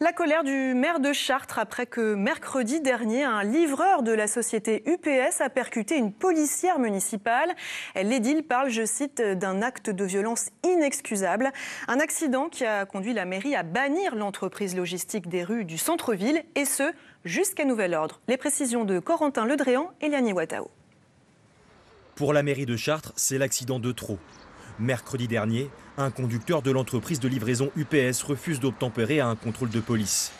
La colère du maire de Chartres après que mercredi dernier, un livreur de la société UPS a percuté une policière municipale. L'édile parle, je cite, d'un acte de violence inexcusable. Un accident qui a conduit la mairie à bannir l'entreprise logistique des rues du centre-ville et ce, jusqu'à nouvel ordre. Les précisions de Corentin Ledréan et Liani Watao. Pour la mairie de Chartres, c'est l'accident de trop. Mercredi dernier, un conducteur de l'entreprise de livraison UPS refuse d'obtempérer à un contrôle de police.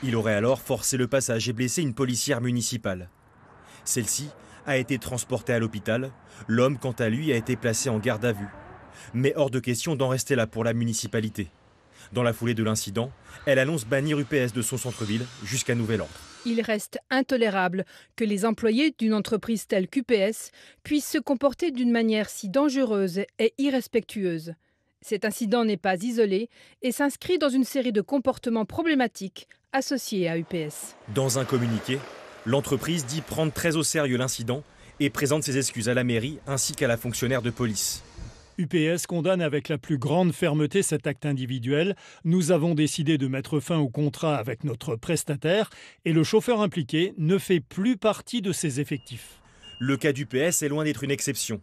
Il aurait alors forcé le passage et blessé une policière municipale. Celle-ci a été transportée à l'hôpital. L'homme, quant à lui, a été placé en garde à vue. Mais hors de question d'en rester là pour la municipalité. Dans la foulée de l'incident, elle annonce bannir UPS de son centre-ville jusqu'à nouvel ordre. Il reste intolérable que les employés d'une entreprise telle qu'UPS puissent se comporter d'une manière si dangereuse et irrespectueuse. Cet incident n'est pas isolé et s'inscrit dans une série de comportements problématiques associés à UPS. Dans un communiqué, l'entreprise dit prendre très au sérieux l'incident et présente ses excuses à la mairie ainsi qu'à la fonctionnaire de police. UPS condamne avec la plus grande fermeté cet acte individuel. Nous avons décidé de mettre fin au contrat avec notre prestataire et le chauffeur impliqué ne fait plus partie de ses effectifs. Le cas d'UPS est loin d'être une exception.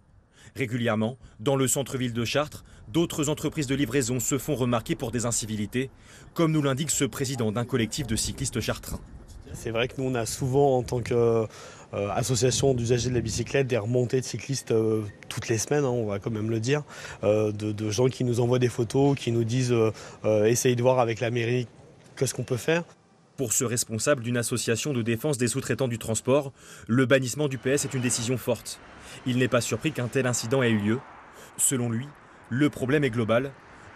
Régulièrement, dans le centre-ville de Chartres, d'autres entreprises de livraison se font remarquer pour des incivilités, comme nous l'indique ce président d'un collectif de cyclistes chartrains. C'est vrai que nous, on a souvent, en tant qu'association d'usagers de la bicyclette, des remontées de cyclistes toutes les semaines, on va quand même le dire, de gens qui nous envoient des photos, qui nous disent essayez de voir avec la mairie qu'est-ce qu'on peut faire. Pour ce responsable d'une association de défense des sous-traitants du transport, le bannissement du PS est une décision forte. Il n'est pas surpris qu'un tel incident ait eu lieu. Selon lui, le problème est global.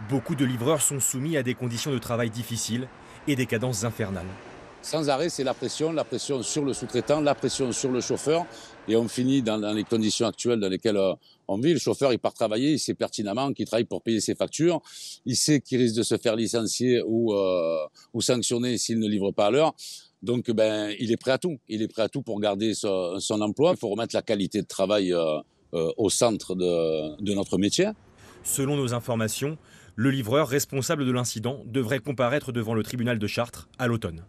Beaucoup de livreurs sont soumis à des conditions de travail difficiles et des cadences infernales. Sans arrêt, c'est la pression sur le sous-traitant, la pression sur le chauffeur. Et on finit dans les conditions actuelles dans lesquelles on vit. Le chauffeur, il part travailler, il sait pertinemment qu'il travaille pour payer ses factures. Il sait qu'il risque de se faire licencier ou sanctionner s'il ne livre pas à l'heure. Donc, il est prêt à tout. Il est prêt à tout pour garder son emploi. Il faut remettre la qualité de travail au centre de notre métier. Selon nos informations, le livreur responsable de l'incident devrait comparaître devant le tribunal de Chartres à l'automne.